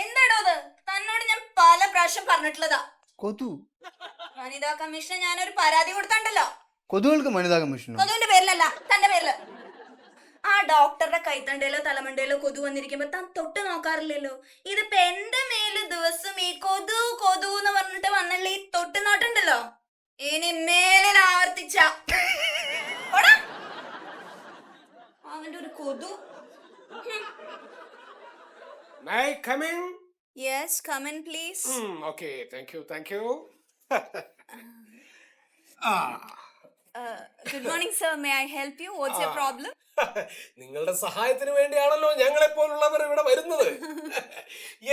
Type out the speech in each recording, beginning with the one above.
എന്താടോ അത്? തന്നോട് ഞാൻ പല പ്രാവശ്യം പറഞ്ഞിട്ടുള്ളതാ. കൊതു വനിതാ കമ്മീഷന് ഞാനൊരു പരാതി കൊടുത്തണ്ടല്ലോ. കൊതുകൾക്ക് വനിതാ കമ്മീഷനോ? കൊതുവിന്റെ പേരിലല്ല, തന്റെ പേരില്. ആ ഡോക്ടറുടെ കൈത്തണ്ടയിലോ തലമണ്ടയിലോ കൊതു വന്നിരിക്കുമ്പോ താൻ തൊട്ട് നോക്കാറില്ലല്ലോ. ഇതിപ്പോ എന്റെ മേല് ദിവസം ഈ കൊതു കൊതു എന്ന് പറഞ്ഞിട്ട് വന്നുള്ള ഈ തൊട്ട് നോട്ടുണ്ടല്ലോ, ഇനി മേലിൽ ആവർത്തിച്ച അവന്റെ ഒരു കൊതു. May I come in? Yes, come in please. Okay, thank you. Good morning sir, may I help you? What's your problem? നിങ്ങളുടെ സഹായത്തിന് വേണ്ടിയാണല്ലോ ഞങ്ങളെ പോലുള്ളവർ ഇവിടെ വരുന്നത്.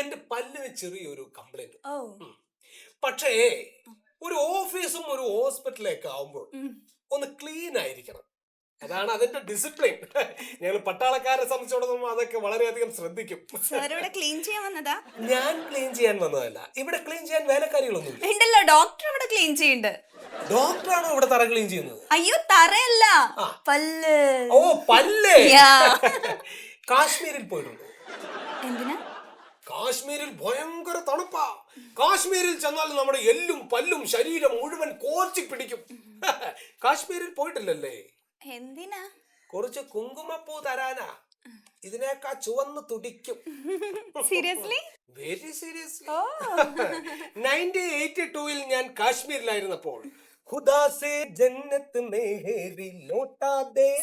എന്റെ പല്ലിന് ചെറിയൊരു കംപ്ലൈന്റ്. Oh. പക്ഷേ ഒരു ഓഫീസും ഒരു ഹോസ്പിറ്റലൊക്കെ ആവുമ്പോൾ ഒന്ന് ക്ലീൻ ആയിരിക്കണം. അതാണ് അതിന്റെ ഡിസിപ്ലിൻ. ഞങ്ങൾ പട്ടാളക്കാരെ സംബന്ധിച്ചിടത്തോളം അതൊക്കെ വളരെയധികം ശ്രദ്ധിക്കും. Sir ഇവിടെ ക്ലീൻ ചെയ്യാൻ വന്നതാ? ഞാൻ ക്ലീൻ ചെയ്യാൻ വന്നതല്ല, ഇവിടെ ക്ലീൻ ചെയ്യാൻ വേലക്കാരികളൊന്നും ഉണ്ടല്ലോ, ഡോക്ടർ ഇവിടെ ക്ലീൻ ചെയ്യുന്നുണ്ട്. ഡോക്ടറാണോ ഇവിടെ തറ ക്ലീൻ ചെയ്യുന്നത്? അയ്യോ, തറയല്ല, പല്ല്. ഓ, പല്ല്. കാശ്മീരിൽ പോയിട്ടുണ്ടോ? എന്തിനാ? കാശ്മീരിൽ ഭയങ്കര തണുപ്പാ. കാശ്മീരിൽ ചെന്നാൽ നമ്മുടെ എല്ലും പല്ലും ശരീരം മുഴുവൻ കോർച്ചി പിടിക്കും. കാശ്മീരിൽ പോയിട്ടില്ലല്ലേ? എന്തിനാ? കുറച്ച് കുങ്കുമപ്പൂ തരാനാ. ഇതിനേക്കാ ചുവന്ന് തുടിക്കും. സീരിയസ്ലി? Very seriously. 1982 ഞാൻ കാശ്മീരിലായിരുന്നപ്പോൾ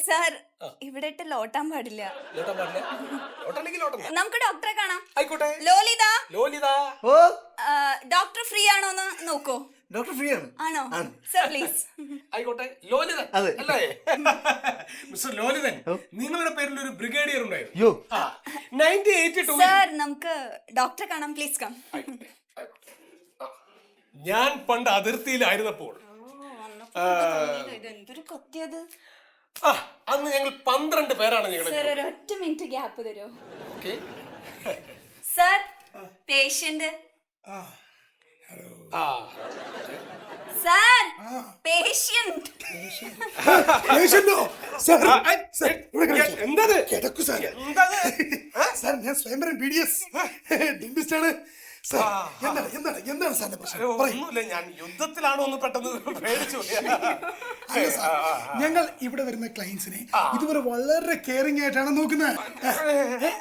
സർ ഇവിടെ ഇട്ട് ലോട്ടാൻ പാടില്ല. നമുക്ക് ഡോക്ടറെ കാണാം. ആയിക്കോട്ടെ. ലോലിത, ഓ ഡോക്ടർ ഫ്രീ ആണോ എന്ന് നോക്കൂ. ഡോക്ടർ ഫ്രീ ആണ്. ആണോ സർ? പ്ലീസ്. ആയിക്കോട്ടെ. ലോലിതൻ അല്ലേ? മിസ്റ്റർ ലോലിതൻ, നിങ്ങളുടെ പേരിൽ ഒരു ബ്രിഗേഡിയർ ഉണ്ടായിരുന്നു. 1982 സർ നമുക്ക് ഡോക്ടറെ കാണാം. Please come. ഞാൻ പണ്ട് അതിർത്തിയിലായിരുന്നപ്പോൾ എന്തൊരു കൊത്തിയത്. അന്ന് ഞങ്ങൾ 12 പേരാണ് ഞങ്ങൾ. സർ ഒരു ഒറ്റ മിനിറ്റ് ഗ്യാപ്പ് തരുമോ? Sir patient. Sir patient. എന്തത്? സാർ ഞാൻ സ്വയംവരം BDS ഡെന്റിസ്റ്റ് ആണ്. എന്താണ് സാറിന്റെ പ്രശ്നം? ഒന്നുമില്ല, ഞാൻ യുദ്ധത്തിലാണോ ഒന്ന് പെട്ടെന്ന് പേടിച്ചു. ഞങ്ങൾ ഇവിടെ വരുന്ന ക്ലയൻസിനെ ഇതുവരെ വളരെ കെയറിംഗ് ആയിട്ടാണ് നോക്കുന്നത്.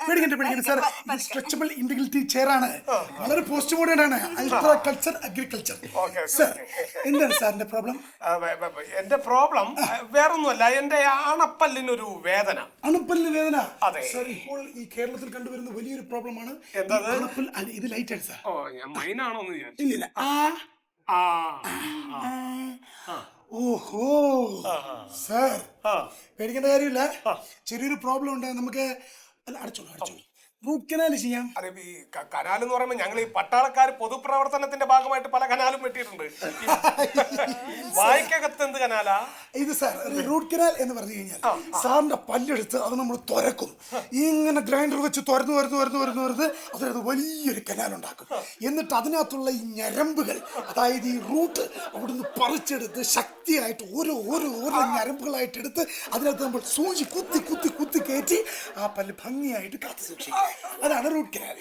പേടിക്കണ്ട സാർ. സ്ട്രെച്ചബിൾ ഇന്റഗ്രിറ്റി ചെയർ ആണ്. വളരെ പോസ്റ്റ് മോഡേൺ ആണ്. Ultra culture agriculture. സാർ എന്താണ് സാറിന്റെ പ്രോബ്ലം? എന്റെ പ്രോബ്ലം വേറൊന്നുമല്ല, എന്റെ അണപ്പല്ലിനൊരു വേദന. അണപ്പല്ലിന് വേദന? അതെ സാർ, ഇപ്പോൾ ഈ കേരളത്തിൽ കണ്ടുവരുന്ന വലിയൊരു പ്രോബ്ലം ആണ്. ഇത് ലൈറ്റ് ആണ് സാർ. ഓ, ഞാൻ മൈനാണോന്ന് വിചാരിച്ചു. ഇല്ല. ഓഹോ സാർ, പേടിക്കേണ്ട കാര്യമില്ല. ചെറിയൊരു പ്രോബ്ലം ഉണ്ട്. നമുക്ക് അടച്ചോളൂ. റൂട്ട് കനാൽ ചെയ്യാം. അതെ, ഈ കനാൽ എന്ന് പറയുമ്പോൾ ഞങ്ങൾ ഈ പട്ടാളക്കാർ പൊതുപ്രവർത്തനത്തിന്റെ ഭാഗമായിട്ട് പല കനാലും വെട്ടിയിട്ടുണ്ട്. വായിക്കകത്ത് എന്ത് കനാലാ ഇത് സാർ? റൂട്ട് കനാൽ എന്ന് പറഞ്ഞു കഴിഞ്ഞാൽ സാറിന്റെ പല്ലെടുത്ത് അത് നമ്മൾ തുരക്കും. ഇങ്ങനെ ഗ്രൈൻഡർ വെച്ച് തുരന്ന് അതായത് വലിയൊരു കനാൽ ഉണ്ടാക്കും. എന്നിട്ട് അതിനകത്തുള്ള ഈ ഞരമ്പുകൾ, അതായത് ഈ റൂട്ട് അവിടുന്ന് പറിച്ചെടുത്ത് ശക്തിയായിട്ട് ഓരോ ഞരമ്പുകളായിട്ട് എടുത്ത് അതിനകത്ത് നമ്മൾ സൂചി കുത്തി കയറ്റി ആ പല്ല് ഭംഗിയായിട്ട് കാത്തു സൂക്ഷിക്കും. അതാണ് റൂട്ട് കനാൽ.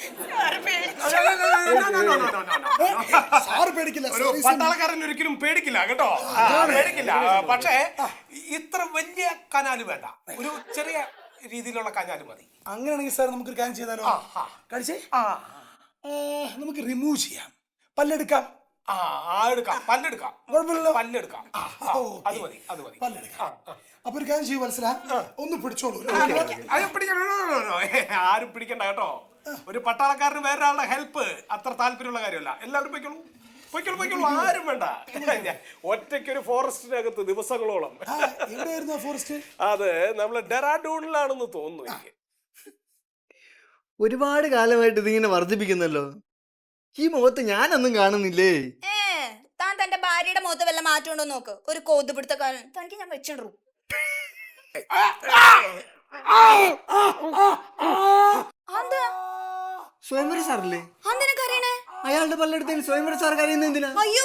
സാറ് പേടിക്കില്ല. പട്ടാളക്കാരൻ ഒരിക്കലും പേടിക്കില്ല കേട്ടോ, പേടിക്കില്ല. പക്ഷേ ഇത്ര വലിയ കനാല് വേണ്ട, ഒരു ചെറിയ രീതിയിലുള്ള കനാല് മതി. അങ്ങനെയാണെങ്കിൽ സാർ നമുക്കൊരു കാര്യം ചെയ്താലോ? കഴിച്ചേ നമുക്ക് റിമൂവ് ചെയ്യാം. പല്ലെടുക്കാം. പല്ലെടുക്കാം. അത് മതി. അപ്പൊ ഒരു കാര്യം ചെയ്യും മനസ്സിലാ, ഒന്ന് പിടിച്ചോളൂ. ആരും പിടിക്കണ്ട കേട്ടോ. ഒരു പട്ടാളക്കാരന് വേറൊരാളുടെ ഹെൽപ്പ് അത്ര താല്പര്യമുള്ള കാര്യമല്ല. എല്ലാവരും പൊയ്ക്കോളൂ, ആരും വേണ്ട. ഒറ്റയ്ക്കൊരു ഫോറസ്റ്റിനകത്ത് ദിവസങ്ങളോളം. എവിടെയായിരുന്നു ഫോറസ്റ്റ്? അത് നമ്മള് ഡെറാഡൂണിലാണെന്ന് തോന്നുന്നു എനിക്ക്. ഒരുപാട് കാലമായിട്ട് ഇതിങ്ങനെ വർദ്ധിപ്പിക്കുന്നല്ലോ. ഈ മുഖത്ത് ഞാനൊന്നും കാണുന്നില്ലേ? താൻ തന്റെ ഭാര്യയുടെ മുഖത്ത് വല്ല മാറ്റമുണ്ടോ നോക്ക്. ഒരു കോതുപിടുത്തക്കാരൻ തനിക്ക് ഞാൻ വെച്ചിട്ടു. സ്വയംവര സാറല്ലേ? അയാളുടെ പല്ലെടുത്തതിന് സ്വയംവര സാർ കരയുന്ന എന്തിനാ? അയ്യോ,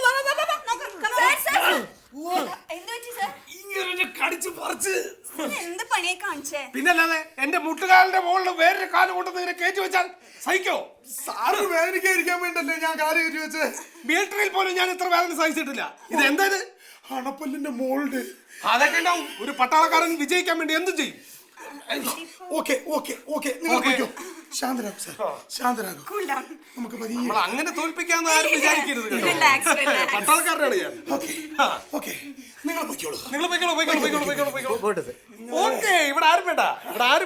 എന്ത് പറ്റി സാർ? ഇങ്ങനെ കടിച്ചു പറിച്ച്. എന്ത് പണിയെ കാണിച്ചേ? പിന്നല്ലാതെ എന്റെ മുട്ടുകാലിന്റെ മുകളിൽ വേറൊരു കാല് കൊണ്ടുവന്ന് ഇങ്ങനെ കയറ്റി വെച്ചാൽ സഹിക്കോ? സാറ് വേദനിക്കാതിരിക്കാൻ വേണ്ടല്ലേ ഞാൻ കാല് കയറ്റി വെച്ച്. മിലിറ്ററിയിൽ പോലും ഞാൻ ഇത്ര വേദന സഹിച്ചിട്ടില്ല. ഇത് എന്തായത്? അണപ്പല്ലിന്റെ മോൾഡ്. അതൊക്കെ ഉണ്ടാവും. ഒരു പട്ടാളക്കാരൻ വിജയിക്കാൻ വേണ്ടി എന്തും ചെയ്യും. ഓക്കെ ഓക്കെ ഓക്കെ നിങ്ങൾ പോയിക്കോ. ശാന്തരാകും സാർ, ശാന്തരാകും. നമുക്ക് പതിയെ നമ്മൾ അങ്ങനെ തോൽപ്പിക്കാന്ന് ആരും വിചാരിക്കരുത് കേട്ടോ. Relax, relax. പട്ടാളക്കാരനാണ് ഞാൻ. ഓക്കെ ഓക്കെ നിങ്ങൾ പോയിക്കോളൂ. നിങ്ങൾ പോയിക്കോളൂ. പോട്ടെ സാർ. ഓക്കെ, ഇവിടെ ആരും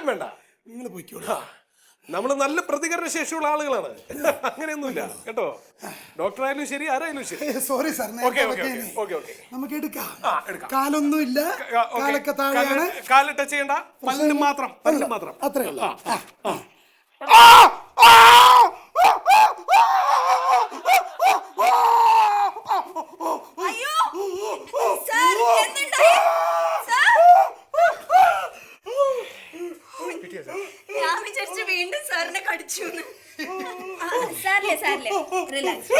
വേണ്ട. നിങ്ങൾ പോയിക്കോളൂ. നമ്മൾ നല്ല പ്രതികരണ ശേഷിയുള്ള ആളുകളാണ്. അങ്ങനെയൊന്നുമില്ല കേട്ടോ. ഡോക്ടറായാലും ശരി, ആരായാലും ശരി. Sorry sir, okay. നമുക്ക് എടുക്കാം. എടുക്കാം. കാലൊന്നുമില്ല, കാലൊക്കെ താഴെയാണ്. കാല് ടച്ച് ചെയ്യണ്ട, പല്ലിന് മാത്രം. അത്രേ ഉള്ളൂ. അയ്യോ സാർ, എന്തുണ്ടായി? സാർ, ഞാൻ വിചാരിച്ചു വീണ്ടും സാറിനെ കടിച്ചു. സാറില്ലേ റിലാക്സ്.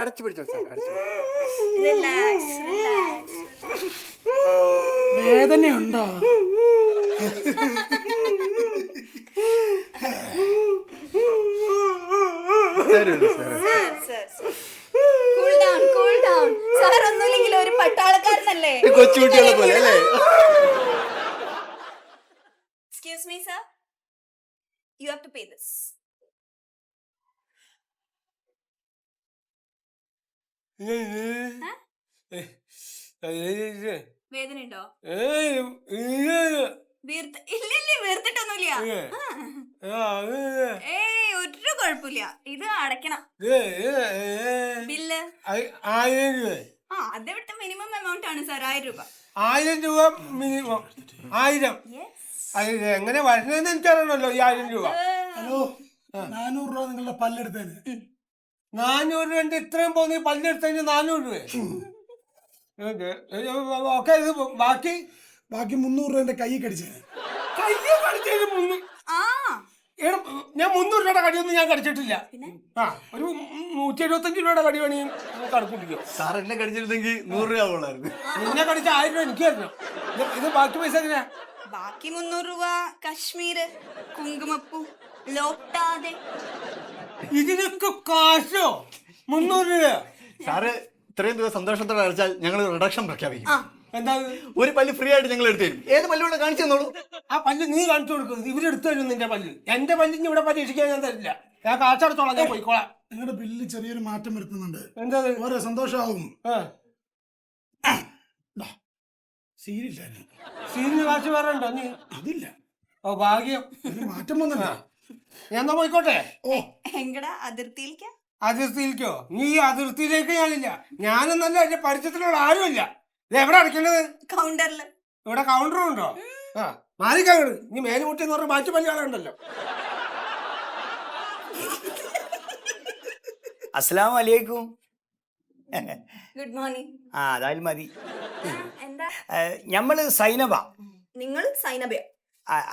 അടച്ചു പിടിച്ചോ സാർ, അടച്ചു. റിലാക്സ്. വേദനയുണ്ടോ? Cool down. സാർ ഒന്നുമില്ലെങ്കിൽ ഒരു പട്ടാളക്കാരനല്ലേ? കൊച്ചുകുട്ടികളെ പോലെ അല്ലേ? Excuse me, sir. You have to pay this. വേദനയുണ്ടോ? വീർത്തിട്ടൊന്നുമില്ല. ഒരു കുഴപ്പമില്ല. ഇത് അടയ്ക്കണം. ബില്ല് അത് വിട്ട് മിനിമം എമൗണ്ട് ആണ് സാർ, 1000 രൂപ. 1000 രൂപ മിനിമം. 1000 എങ്ങനെ വരുന്നതെന്ന് എനിക്കറിയണല്ലോ. ഈ 1000 രൂപ. ഹലോ, 400 രൂപ നിങ്ങളുടെ പല്ലെടുത്തേന്. 400 രൂപ ഇത്രയും പോകുന്ന പല്ലെടുത്തതിന് 400 രൂപ. ഓക്കെ, ഇത് ബാക്കി 300 രൂപ എന്റെ കൈ കടിച്ചേന്. കയ്യെ കടിച്ചതിന് 300. ഞാൻ 300 രൂപയുടെ കടിയൊന്നും ഞാൻ കടിച്ചിട്ടില്ല. ഒരു 175 രൂപയുടെ കടി വേണമെങ്കിൽ കണക്കൂട്ടിക്കോ. സാർ എന്നെ കടിച്ചിരുന്നെങ്കിൽ 100 രൂപ ആവുള്ളായിരുന്നു. നിന്നെ കടിച്ച 1000 രൂപ എനിക്ക് തരണം. ഇത് ബാക്കി പൈസ എങ്ങനെയാ? ബാക്കി 300 രൂപ കശ്മീര്, കുങ്കുമപ്പൂ, ലോട്ടാതെ. ഇതിനൊക്കെ കാശോ? 300 രൂപ? സാറ് ഇത്രയും ദിവസം സന്തോഷത്തോടെ അടച്ചാൽ ഞങ്ങൾ റിഡക്ഷൻ പ്രഖ്യാപിക്കും. എന്താ? ഒരു പല്ല് ഫ്രീ ആയിട്ട് ഞങ്ങൾ എടുത്തു തരും. ഏത് പല്ലുകൂടെ കാണിച്ചു തന്നോളൂ. ആ പല്ല് നീ കാണിച്ചു കൊടുക്കുന്നത്. ഇവരെടുത്തു തരും നിന്റെ പല്ല്. എന്റെ പല്ലിന് ഇവിടെ പരീക്ഷിക്കാൻ ഞാൻ തരില്ല. ഞാൻ കാശടത്തോളാം, ഞാൻ പോയിക്കോളാം. നിങ്ങളുടെ ബില്ല് ചെറിയൊരു മാറ്റം വരുത്തുന്നുണ്ട്. എന്താ? ഓരോ സന്തോഷമാവും. സീരിയല്ലായിരുന്നു. സീരിയൽ കാശ് വേറെ ഉണ്ടോ? നീ അതില്ല. ഓ ഭാഗ്യം, മാറ്റം വന്നില്ല. ഞാൻ എന്നാ പോയിക്കോട്ടെ. എങ്കടാ അതിർത്തിയിലേക്കാ? അതിർത്തിയിലേക്കോ? നീ അതിർത്തിയിലേക്ക് ഞാനില്ല. ഞാനെന്നല്ല, എന്റെ പരിചയത്തിലുള്ള ആരുമില്ല. ഇത് എവിടെ അടയ്ക്കേണ്ടത്? കൗണ്ടറില്. ഇവിടെ കൗണ്ടറും ഉണ്ടോ? മാറിക്കങ്ങട്. നീ മേലുമുട്ടി എന്ന് പറഞ്ഞ മാറ്റി പല്ലുകളുണ്ടല്ലോ. അസ്സലാമു അലൈക്കും. Good morning. അതായാലും മതി. എന്താ? ഞമ്മള് സൈനബ. നിങ്ങൾ സൈനബയോ?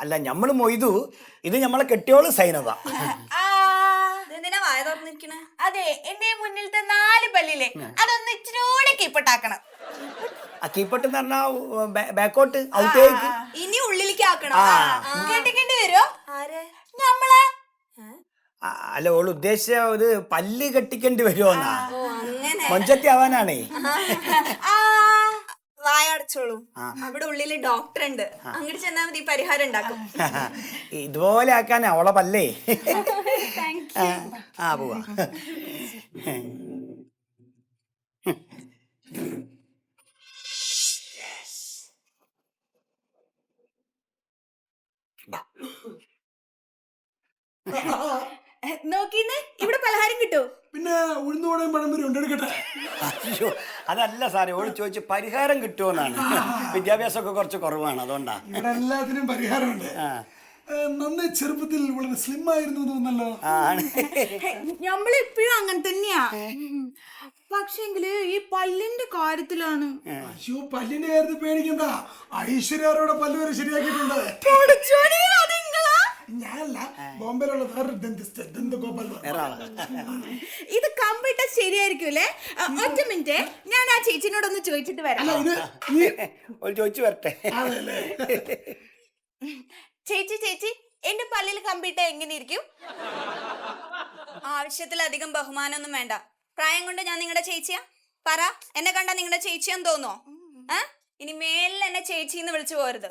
അല്ല, ഞമ്മള് മൊയ്തു. ഇത് ഞമ്മളെ കെട്ടിയോള് സൈനബ. എന്തിനാ വായ തുറന്നിരിക്കണേ? അതെ, എന്റെ മുന്നിലത്തെ 4 പല്ലില്ലേ, അതൊന്ന് ഇച്ചിരൂടെ കീപ്പട്ടാക്കണം. കീപ്പട്ട് എന്ന് പറഞ്ഞാ ബാക്കോട്ട്, ഔട്ടേക്ക്. ഇനി ഉള്ളിലേക്ക് ആക്കണം. കെട്ടിക്കേണ്ടി വരുമോ? നമ്മളെ അല്ല, ഓള് ഉദ്ദേശിച്ച ഒരു പല്ല് കെട്ടിക്കേണ്ടി വരുമോന്നാ. അങ്ങനെ മൊഞ്ചത്തി ആവാനാണേ. വായ അടച്ചോളൂ. അവിടെ ഉള്ളില് ഡോക്ടർ ഉണ്ട്. അങ്ങോട്ട് ചെന്നാ മതി, പരിഹാരം ഉണ്ടാക്കും. ഇതുപോലെ ആക്കാൻ അവളെ പല്ലേ. പോവാ. നോക്കിന്ന് ഇവിടെ പലഹാരം കിട്ടൂ. പിന്നെ ഉഴുന്നോടെയും പഴംപൊരി ഉണ്ട്, എടുക്കട്ടെ? അയ്യോ, അതല്ല സാറേ, ഓള് ചോദിച്ച് പരിഹാരം കിട്ടുമെന്നാണ്. വിദ്യാഭ്യാസമൊക്കെ കുറച്ച് കുറവാണ്, അതുകൊണ്ടാ. ഇവിടെ എല്ലാത്തിനും പരിഹാരമുണ്ട്. നന്നേ ചെറുപ്പത്തിൽ വളരെ സ്ലിം ആയിരുന്നു തോന്നല്ലോ. നമ്മളിപ്പോഴും അങ്ങനെ തന്നെയാ. പക്ഷെങ്കില് ഈ പല്ലിന്റെ കാര്യത്തിലാണ്. അയ്യോ, പല്ലിന്റെ കാര്യത്തിൽ പേടിക്കണ്ട. ഐശ്വര്യയുടെ പല്ല് വരെ ശരിയാക്കിയിട്ടുണ്ട്. ഞാനല്ല, ബോംബെ ബോംബെയിലുള്ള വേറൊരു ഡെന്റിസ്റ്റ് ദന്തഗോപാൽ വേറെ ആളാ. ഇത് കമ്പ്യൂട്ടർ ശരിയായിരിക്കൂലേ? ഒറ്റ മിനിറ്റ്, ഞാൻ ആ ചേച്ചിനോടൊന്ന് ചോദിച്ചിട്ട് വരാം. ഒരു ചോദിച്ചു വരട്ടെ. ചേച്ചി എന്റെ പല്ലിൽ കമ്പ്യൂട്ടർ എങ്ങനെ ഇരിക്കും? ആവശ്യത്തിലധികം ബഹുമാനമൊന്നും വേണ്ട. പ്രായം കൊണ്ട് ഞാൻ നിങ്ങളുടെ ചേച്ചിയാ? പറ, എന്നെ കണ്ടാ നിങ്ങളുടെ ചേച്ചിയാന്ന് തോന്നോ? ഇനി മേലിൽ എന്നെ ചേച്ചിന്ന് വിളിച്ചു പോരുത്.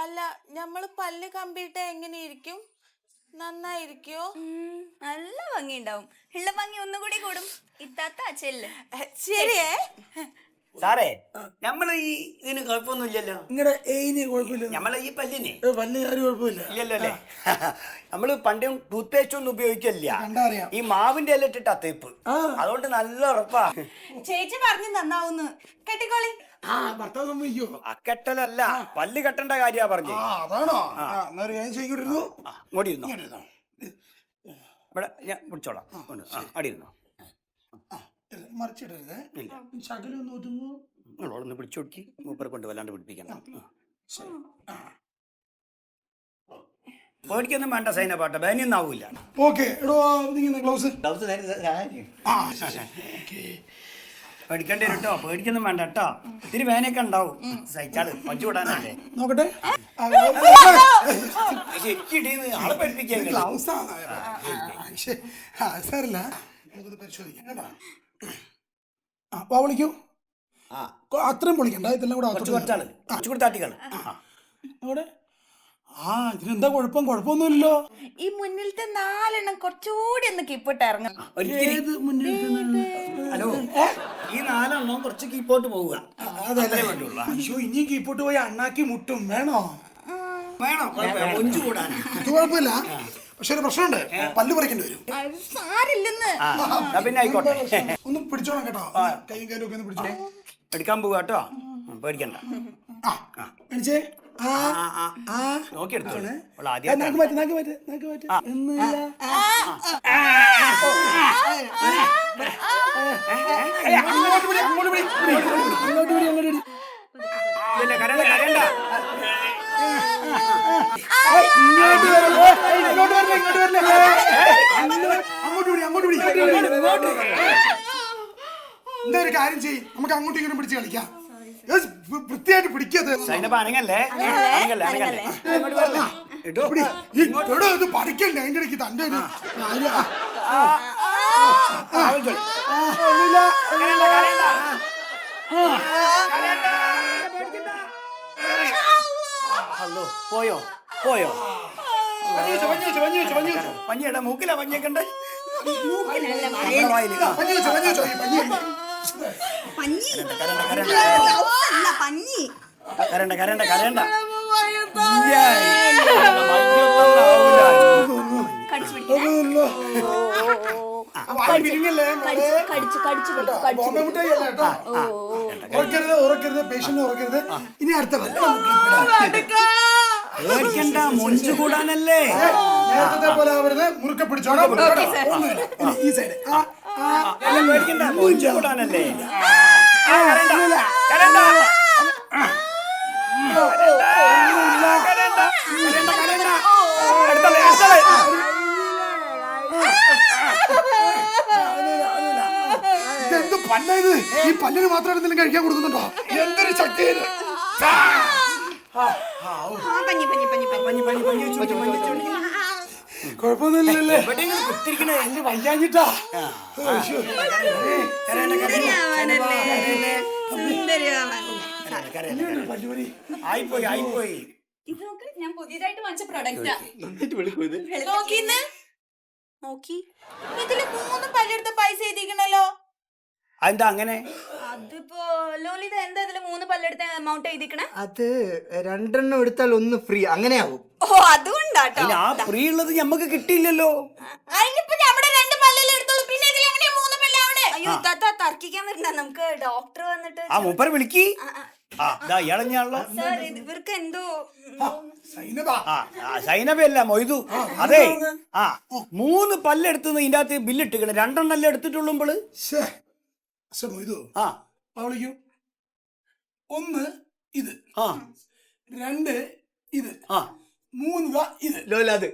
അല്ല, നമ്മള് പല്ല് കമ്പ്യൂട്ടർ എങ്ങനെ ഇരിക്കും? നന്നായിരിക്കോ? നല്ല ഭംഗി ഉണ്ടാവും. ഉള്ള ഭംഗി ഒന്നുകൂടി കൂടും. ഇത്താത്ത ചെല്ല്. ശരിയേ? സാറേ, നമ്മള് ഈ ഇതിന് കുഴപ്പമൊന്നുമില്ലല്ലോ. നിങ്ങളുടെ ഏന് കുഴപ്പമില്ല, നമ്മളെ ഈ പല്ലിന് പല്ല് ആരും കുഴപ്പമില്ല. ഇല്ലല്ലോ അല്ലേ? നമ്മള് പണ്ട് ടൂത്ത് പേസ്റ്റ് ഒന്നും ഉപയോഗിക്കില്ല. കണ്ടറിയാം. ഈ മാവിന്റെ ഇല ഇട്ടിട്ടാ തേപ്പ്. അതുകൊണ്ട് നല്ല ഉറപ്പാ. ചേച്ചി പറഞ്ഞു നന്നാവുന്നു. കെട്ടിക്കോളി. ഭർത്താവ് സമ്മതിക്കോ? അക്കെട്ടലല്ല, പല്ല് കെട്ടേണ്ട കാര്യാ പറഞ്ഞു. അതാണോ? ഞാൻ ചെയ്തിരുന്നു. ഇങ്ങോട്ട് ഇരുന്നോ. ഇവിടെ ഞാൻ പിടിച്ചോളാം. അടിയിരുന്നോ. മറിച്ചിടരുത്. ശകലം ഒന്ന് ഒതുങ്ങൂ. നിങ്ങളോടൊന്ന് പിടിച്ചു നോക്കി, മൂപ്പരെ കൊണ്ട് വല്ലാണ്ട് പിടിപ്പിക്കണം. പേടിക്കൊന്നും വേണ്ട സൈന പാട്ട, ബാനിയൊന്നും ആവൂല. ഓക്കെ, എടോ ഗ്ലൗസ്. പേടിക്കേണ്ടി വരും കേട്ടോ, പേടിക്കൊന്നും വേണ്ട കേട്ടോ. ഇത്തിരി വേനയൊക്കെ ഉണ്ടാവും, സഹിച്ചാല് പഞ്ചു വിടാനല്ലേ. നോക്കട്ടെ. ശരിക്കിടീന്ന് ആളെ പഠിപ്പിക്കാൻ ഗ്ലൗസ് സാറില്ല, നമുക്കത് പരിശോധിക്കാം കേട്ടോ. വിളിക്കൂ. അത്രയും പൊളിക്കണ്ട, ഇതെല്ലാം കൂടെ കുറച്ചാള് കുറച്ചുകൂടി താട്ടിക്കാള്. അവിടെ ഇതിനെന്താ കുഴപ്പമൊന്നുമില്ലല്ലോ. ഈ മുന്നിലത്തെ 4 എണ്ണം കുറച്ചുകൂടി ഒന്ന് കിപ്പിട്ട് ഇറങ്ങും. ഹലോ, ഈ 4 എണ്ണം കുറച്ച് കീപ്പോട്ട് പോവുക. അതല്ലേ വേണ്ടുള്ളൂ. അയ്യോ, ഇനിയും കീപ്പോട്ട് പോയി അണ്ണാക്കി മുട്ടും. വേണോ? വേണം, കൊഞ്ചു കൂടാൻ. അത് കുഴപ്പമില്ല, പക്ഷെ ഒരു പ്രശ്നമുണ്ട്, പല്ല് പറിക്കേണ്ടി വരും. സാരില്ലെന്ന്. പിന്നെ ആയിക്കോട്ടെ. ഒന്ന് പിടിച്ചോണം കേട്ടോ, കൈയും കാലും ഒക്കെ ഒന്ന് പിടിച്ചോ. എടുക്കാൻ പോവുക കേട്ടോ, പേടിക്കണ്ട. പിടിച്ചേ. നോക്കിയെടുത്തോളൂ. നാക്ക് മാറ്റ്. എന്നില്ല. അങ്ങോട്ട് പിടി. കരണ്ട അങ്ങോട്ട് പിടി. എന്താ ഒരു കാര്യം ചെയ്യ്, നമുക്ക് അങ്ങോട്ടും ഇങ്ങോട്ടും പിടിച്ച് കളിക്കാം. വൃത്തിയായിട്ട് പിടിക്കത്. അനങ്ങല്ലേ. ഇത് പഠിക്കണ്ടേ അതിന്റെ ഇടയ്ക്ക് തന്റെ ഒരു പോയോ പഞ്ഞിയുടെ മൂക്കിലാ പഞ്ഞിയൊക്കെ ഉണ്ട്. കരണ്ട ഉറക്കരുത്, പേഷ്യന്റ് ഉറക്കരുത്. ഇനി അടുത്ത പേടിക്കണ്ട, മൊഞ്ചു കൂടാനല്ലേ. നേരത്തെ പോലെ ആവരുത്, മുറുക്കെ പിടിച്ചോളാം. ഈ സൈഡ് പേടിക്കണ്ട, മൊഞ്ചു കൂടാനല്ലേ. ഇതെന്ത് പല്ലായത്? ഈ പല്ലിന് മാത്രം എന്തെങ്കിലും കഴിക്കാൻ കൊടുക്കുന്നുണ്ടോ? എന്തൊരു ശക്തി! കുഴപ്പമൊന്നുമില്ലല്ലേ? വയ്യാഞ്ഞിട്ടാ. ആയിപ്പോയി. ഇത് നോക്ക്, ഞാൻ പുതിയതായിട്ട് വാങ്ങിച്ച പ്രൊഡക്റ്റാ. നോക്കി ഇതില് 3 പല്ലെടുത്ത പൈസ എഴുതിക്കണല്ലോ. അതെന്താ അങ്ങനെ? അതിപ്പോ ലോലിത എന്താ ഇതില് 3 പല്ലെടുത്ത എമൗണ്ട് എഴുതിക്കണേ? അത് 2 എണ്ണം എടുത്താൽ 1 ഫ്രീ, അങ്ങനെയാവും. ഓ, അതുകൊണ്ടാട്ടോ. ആ ഫ്രീ ഉള്ളത് ഞമ്മക്ക് കിട്ടിയില്ലല്ലോ. അതിനിപ്പോ നമ്മുടെ 2 പല്ലല്ലേ എടുത്തോളൂ, പിന്നെ ഇതിൽ എങ്ങനെയാ 3 പല്ലാവണേ? അയ്യോ, തർക്കിക്കാൻ വരണ്ട, നമുക്ക് ഡോക്ടർ വന്നിട്ട്. ആ മൂപ്പരെ വിളിക്ക്. ഇളഞ്ഞാണല്ലോ സാർ, ഇവർക്ക് എന്തോ സൈനബല്ല മൊയ്തു. അതെ, 3 പല്ലെടുത്തുനിന്ന് ഇതിന്റെ അകത്ത് ബില്ലിട്ടിക്കണേ. 2 എണ്ണല്ലേ എടുത്തിട്ടുള്ളുമ്പോള്. മൊയ്തു, വിളിക്കൂ. 1 ഇത്, 2 ഇത്, 3 ഇത് ലോല അത്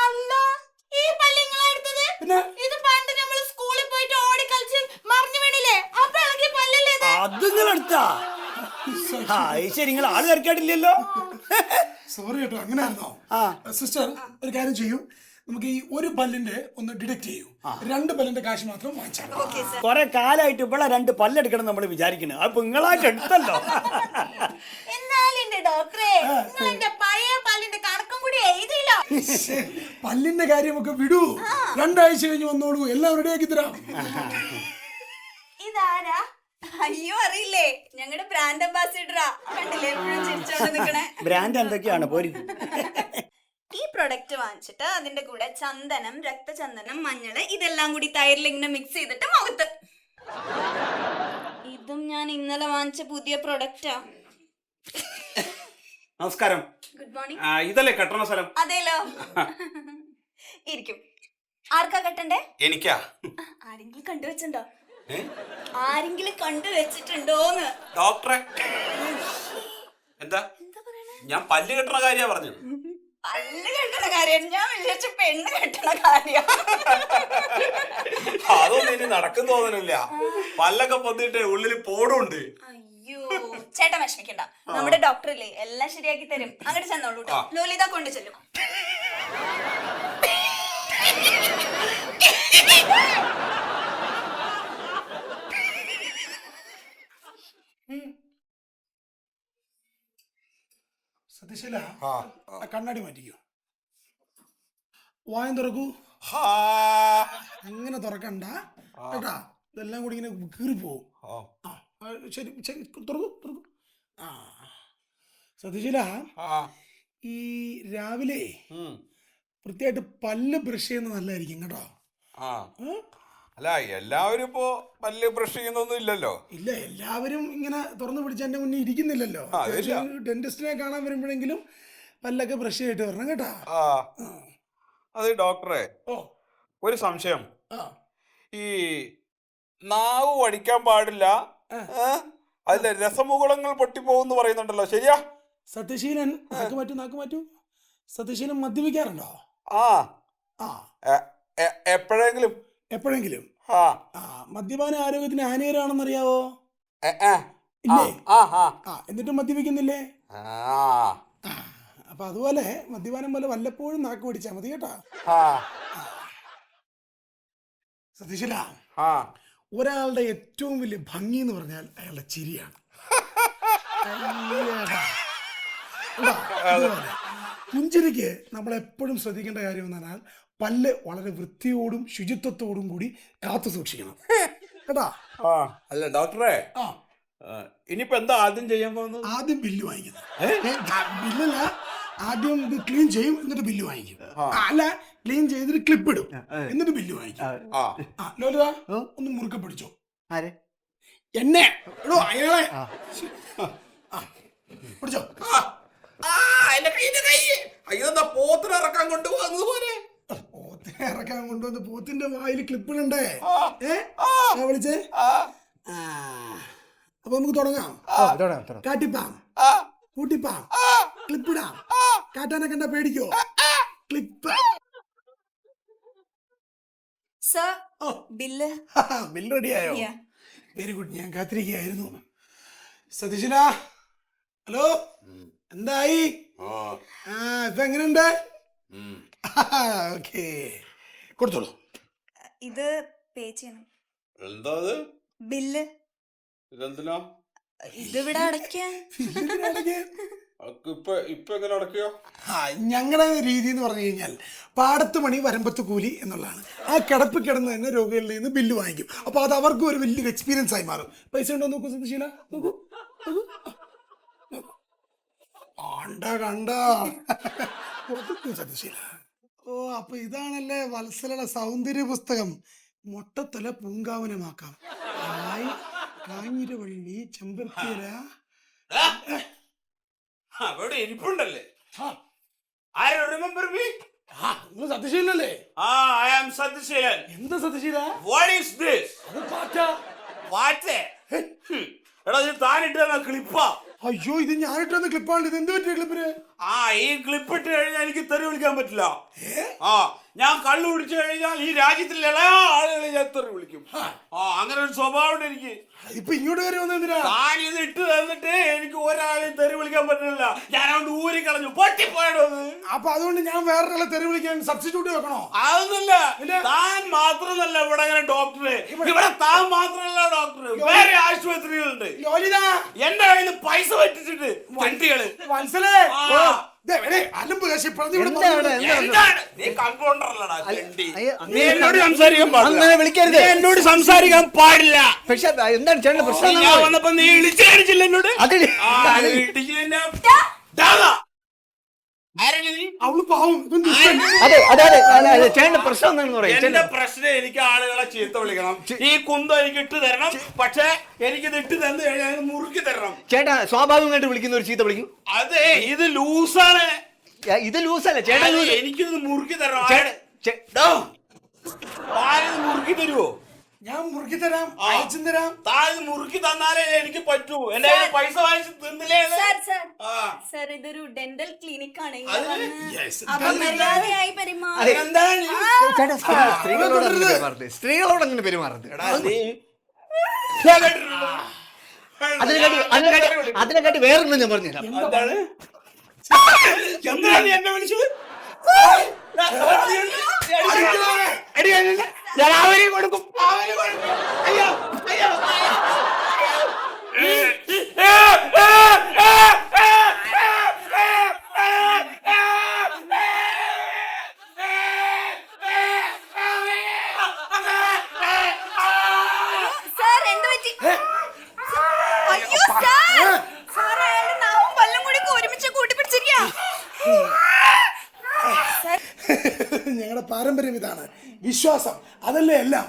അല്ല ഈ പല്ല് നിങ്ങളാ എടുത്തത്? പിന്നെ ഇത് പണ്ട് നമ്മൾ സ്കൂളിൽ പോയിട്ട് ഓടി കളിച്ച് മറിഞ്ഞു വീണില്ലേ അപ്പൊ ഇളകിയ പല്ലല്ലേ ഇത്? അത് നിങ്ങൾ എടുത്താ ശരി നിങ്ങൾ ആള് കറക്കാട്ടില്ലല്ലോ. സോറി കേട്ടോ, അങ്ങനെയായിരുന്നോ? സിസ്റ്റർ ഒരു കാര്യം ചെയ്യൂ, നമുക്ക് ഈ ഒരു പല്ലിന്റെ ഒന്ന് ഡിഡക്ട് ചെയ്യൂ, 2 പല്ലിന്റെ കാശ് മാത്രം വാങ്ങിച്ചാൽ ഓക്കെ സർ. കൊറേ കാലായിട്ട് ഇവിടെ 2 പല്ലെടുക്കണം നമ്മൾ വിചാരിക്കുന്നത്. അപ്പൊ നിങ്ങളായിട്ട് എടുത്തല്ലോ. എന്നാലും എന്റെ ഡോക്ടറെ നിങ്ങൾ എന്റെ പഴയ പല്ലിന്റെ കണക്കും കൂടി എഴുതിയില്ലോ. പല്ലിന്റെ കാര്യമൊക്കെ വിടൂ, 2 ആഴ്ച കഴിഞ്ഞ് വന്നോളൂ, എല്ലാം റെഡിയാക്കി തരാം. ഇതാരാ? അയ്യോ അറിയില്ലേ, ഞങ്ങളുടെ ബ്രാൻഡ് അംബാസിഡറാ. കണ്ടില്ലേ എപ്പോഴും ചിരിച്ചോണ്ട് നിക്കണേ. ബ്രാൻഡ് എന്തൊക്കെയാണ് പോരി? ഈ പ്രൊഡക്റ്റ് വാങ്ങിച്ചിട്ട് അതിന്റെ കൂടെ ചന്ദനം, രക്തചന്ദനം, മഞ്ഞള് ഇതെല്ലാം കൂടി തൈരിൽ ഇങ്ങനെ മിക്സ് ചെയ്തിട്ട് മുഖത്ത്. ഇതും ഞാൻ ഇന്നലെ വാങ്ങിച്ച പുതിയ പ്രൊഡക്റ്റാ. നമസ്കാരം. Good morning. ഇതല്ലേ കെട്ടണ സ്ഥലം? അതേലോ. ഇരിക്കും. ആർക്കാ കെട്ടണ്ടേ? എനിക്കാ. ആരെങ്കിലും കണ്ടുവച്ചിട്ടുണ്ടോ? ആരെങ്കിലും കണ്ടുവച്ചിട്ടുണ്ടോന്ന്? ഡോക്ടറെ എന്താ ഞാൻ പല്ല് കെട്ടണ കാര്യ പറഞ്ഞത്. പല്ല് കെട്ടണ കാര്യം ഞാൻ വിചാരിച്ച പെണ്ണ് കെട്ടണ കാര്യം. അതൊന്നും ഇനി നടക്കും തോന്നണില്ല. പല്ലൊക്കെ പൊന്നിട്ട് ഉള്ളിൽ പോടുണ്ട്. അയ്യോ ചേട്ടാ വിഷമിക്കണ്ട, നമ്മുടെ ഡോക്ടർ ഇല്ലേ എല്ലാം ശരിയാക്കി തരും. അങ്ങോട്ട് ചെന്നോളൂ കേട്ടോ. ലോലിത കൊണ്ട് ചെല്ലും. സതീശല കണ്ണാടി മാറ്റിക്കോ, വായം തുറക്കൂ. അങ്ങനെ തുറക്കണ്ട കേട്ടാ, ഇതെല്ലാം കൂടി ഇങ്ങനെ കീറിപ്പോവും. ശരി ശരി, തുറക്കൂ. സതീശല ഈ രാവിലെ വൃത്തിയായിട്ട് പല്ല് ബ്രഷ് ചെയ്യുന്നത് നല്ലതായിരിക്കും കേട്ടോ. അല്ല എല്ലാവരും ഇപ്പോ പല്ല് ബ്രഷ് ചെയ്യുന്നൊന്നും ഇല്ലല്ലോ. ഇല്ല, എല്ലാവരും ഇങ്ങനെ തുറന്നു പിടിച്ച് എന്റെ മുന്നിൽ ഇരിക്കുന്നില്ലല്ലോ. ഡെന്റിസ്റ്റിനെ കാണാൻ വരുമ്പോഴെങ്കിലും പല്ലൊക്കെ ബ്രഷ് ചെയ്തിട്ട് വരണം കേട്ടാ. അത് ഡോക്ടറെ ഓ ഒരു സംശയം. ആ ഈ നാവ് വടിക്കാൻ പാടില്ല, അതിലെ രസമുകുളങ്ങൾ പൊട്ടിപ്പോകുന്നു പറയുന്നുണ്ടല്ലോ, ശരിയാ? സത്യശീലൻ നാക്ക് മാറ്റൂ. സത്യശീലൻ മദ്യപിക്കാറുണ്ടോ? ആ ആ എപ്പോഴെങ്കിലും. എപ്പോഴെങ്കിലും. ആ മദ്യപാന ആരോഗ്യത്തിന് ഹാനികരമാണെന്ന് അറിയാവോ? ആ ഇല്ലേ? ആ എന്നിട്ടും മദ്യപിക്കുന്നില്ലേ? ആ അപ്പൊ അതുപോലെ മദ്യപാനം പോലെ വല്ലപ്പോഴും നാക്ക് പിടിച്ചാ മതി കേട്ടാ. സതീശല, ഒരാളുടെ ഏറ്റവും വലിയ ഭംഗി എന്ന് പറഞ്ഞാൽ അയാളുടെ ചിരിയാണ്. പുഞ്ചിരിക്ക് നമ്മൾ എപ്പോഴും ശ്രദ്ധിക്കേണ്ട കാര്യം എന്ന് പറഞ്ഞാൽ പല്ല് വളരെ വൃത്തിയോടും ശുചിത്വത്തോടും കൂടി കാത്തു സൂക്ഷിക്കണം കേട്ടാ. അല്ല ഡോക്ടറെ, ആ ഇനിയിപ്പോ എന്താ ആദ്യം ചെയ്യാൻ പോകുന്നത്? ആദ്യം ബില്ല് വാങ്ങിക്കുന്നത്. ബില്ലല്ല, ആദ്യം ഇത് ക്ലീൻ ചെയ്യും, എന്നിട്ട് ബില്ല് വാങ്ങിക്കും. അല്ല, ക്ലീൻ ചെയ്തിട്ട് ക്ലിപ്പ് ഇടും, എന്നിട്ട് ബില്ല് വാങ്ങിക്കും. ലോലിത ഒന്ന് മുറുക്കെ പിടിച്ചോ. എന്നെ എടോ അയാളെ പിടിച്ചോ. ഇതെന്താ പോത്തിന് ഇറക്കാൻ കൊണ്ടുപോകുന്നത് പോലെ? പോത്തിനെ ഇറക്കാൻ കൊണ്ടുവന്ന് പോത്തിന്റെ വായിൽ ക്ലിപ്പ് ഇടണ്ടേ? വിളിച്ചേ. അപ്പൊ നമുക്ക് തുടങ്ങാം. കാട്ടിപ്പാം, കൂട്ടിപ്പാം, ക്ലിപ്പിടാം. കാട്ടാനെ കണ്ട പേടിക്കോ? ക്ലിപ്പ്. Sir bill. ബില്ല് റെഡിയായോ? വെരി ഗുഡ്, ഞാൻ കാത്തിരിക്കുകയായിരുന്നു. സതീശന, ഹലോ, എന്തായി? ഇപ്പൊ എങ്ങനെയുണ്ട്? ഓക്കെ, കൊടുത്തോളൂ. ഇത് പേ ചെയ്യണം. എന്താ ബില്ല്. ഇതെന്തിനാ? ഇതിവിടെ അടയ്ക്കാൻ. ഇപ്പൊ എങ്ങനെ അടയ്ക്കോ? ഞങ്ങളുടെ രീതി എന്ന് പറഞ്ഞു കഴിഞ്ഞാൽ പാടത്ത് മണി വരമ്പത്ത് കൂലി എന്നുള്ളതാണ്. ആ കിടപ്പ് കിടന്ന് തന്നെ രോഗികളിൽ നിന്ന് ബില്ല് വാങ്ങിക്കും. അപ്പൊ അത് അവർക്കും ഒരു വലിയൊരു എക്സ്പീരിയൻസ് ആയി മാറും. പൈസ ഉണ്ടോ നോക്കൂ സതീശീല, നോക്കൂ. കണ്ട സതീശീല. ഓ, അപ്പൊ ഇതാണല്ലേ വത്സലയുടെ സൗന്ദര്യ പുസ്തകം. മൊട്ടത്തല പൂങ്കാവനമാക്കാം. കാഞ്ഞിരവള്ളി, ചെമ്പരത്തിയില. അവിടെ ഇരിപ്പുണ്ടല്ലേ? സത്യശീലല്ലേ? എന്താ സത്യശീല? എടാ ഇത് താനിട്ട് ക്ലിപ്പാ. അയ്യോ ഇത് ഞാനിട്ടൊന്ന് ക്ലിപ്പാണ്. ഇത് എന്ത് പറ്റിയ ക്ലിപ്പിന്? ആ ഈ ക്ലിപ്പ് ഇട്ട് കഴിഞ്ഞാൽ എനിക്ക് തെറി വിളിക്കാൻ പറ്റില്ല. ആ ഞാൻ കള്ളു കുടിച്ചു കഴിഞ്ഞാൽ ഈ രാജ്യത്തിലെ എല്ലാ ആളുകളെ ഞാൻ തെറി വിളിക്കും. അങ്ങനെ ഒരു സ്വഭാവം എനിക്ക്. ഇപ്പൊ ഇങ്ങോട്ട് കയറി വന്നെന്തിനാ? താൻ ഇത് ഇട്ട് തന്നിട്ട് എനിക്ക് ഒരാളെയും തെറി വിളിക്കാൻ പറ്റില്ല. ഞാൻ അതുകൊണ്ട് ഊരി കളഞ്ഞു, പൊട്ടിപ്പോയടോ. അപ്പൊ അതുകൊണ്ട് ഞാൻ വേറൊരാളെ തെറി വിളിക്കാൻ സബ്സ്റ്റിറ്റ്യൂട്ട് വെക്കണോ? അതൊന്നുമില്ല. താൻ മാത്രമല്ല ഇവിടെ അങ്ങനെ ഡോക്ടറെ, ഇവിടെ താൻ മാത്രമല്ല ഡോക്ടർ, വേറെ ആശുപത്രികളുണ്ട്. ലോലിത എന്റെ കയ്യിൽ നിന്ന് പൈസ പറ്റിച്ചിട്ട് വണ്ടികള്. മനസ്സിലേ അലമ്പ് കാശി എന്താണ് നീ കമ്പൗണ്ടറല്ലടാ തെണ്ടി. അയ്യ, നീ എന്നോട് സംസാരിക്കാൻ പാടില്ല. അങ്ങനെ വിളിക്കരുത്. നീ എന്നോട് സംസാരിക്കാൻ പാടില്ല. പക്ഷെ എന്താണ് ചേട്ടന്റെ പ്രശ്നം? ഞാൻ വന്നപ്പോ നീ ഇടിച്ചു കാണിച്ചില്ല എന്നോട്. അതിൽ അവള് പാവം. അതെ അതെ അതെ അതെ ചേട്ടന്റെ പ്രശ്നം എന്താണെന്ന് പറയാം. എന്റെ പ്രശ്നം എനിക്ക് ആളുകളെ ചീത്ത വിളിക്കണം, ഈ കുന്തം എനിക്ക് ഇട്ട് തരണം. പക്ഷെ എനിക്കിത് ഇട്ട് തന്നു കഴിഞ്ഞാൽ മുറുക്കി തരണം. ചേട്ടാ സ്വാഭാവികമായിട്ട് വിളിക്കുന്ന ഒരു ചീത്ത വിളിക്കും. അതെ ഇത് ലൂസാണ്. ഇത് ലൂസല്ല ചേട്ടാ. എനിക്കിത് മുറുക്കി തരണം. ചേട്ടാ താനിത് മുറുക്കി തരുവോ? ഞാൻ മുറുക്കി തരാം, അയച്ചും തരാം. താൻ മുറുക്കി തന്നാലേ എനിക്ക് പറ്റൂ. എന്റെ കയ്യിൽ പൈസ വാങ്ങിച്ച് തിന്നില്ലേ? സർ ഇതൊരു ഡെന്റൽ ക്ലിനിക് ആണ്. Yes. മര്യാദയായി പെരുമാറും. അതെന്താണ്? ചേട്ടാ സ്ത്രീകളോട് അങ്ങനെ പെരുമാറരുത്. സ്ത്രീകളോട് അങ്ങനെ പെരുമാറരുത്. അതിനെക്കാട്ടി വേറൊന്നും ഞാൻ പറഞ്ഞുതരാം. എന്താണ്? എന്താണ് നീ എന്നെ വിളിച്ചത്? ഞാൻ അവരെ കൊടുക്കും. അയ്യോ അയ്യോ. സർ എന്ത് പറ്റി? അയ്യോ സർ, സർ അയാളുടെ നാവും പല്ലും കൂടി ഒരുമിച്ച് കൂട്ടിപ്പിടിച്ചിരിക്കാ. ഞങ്ങളുടെ പാരമ്പര്യം ഇതാണ്, വിശ്വാസം അതല്ലേ എല്ലാം.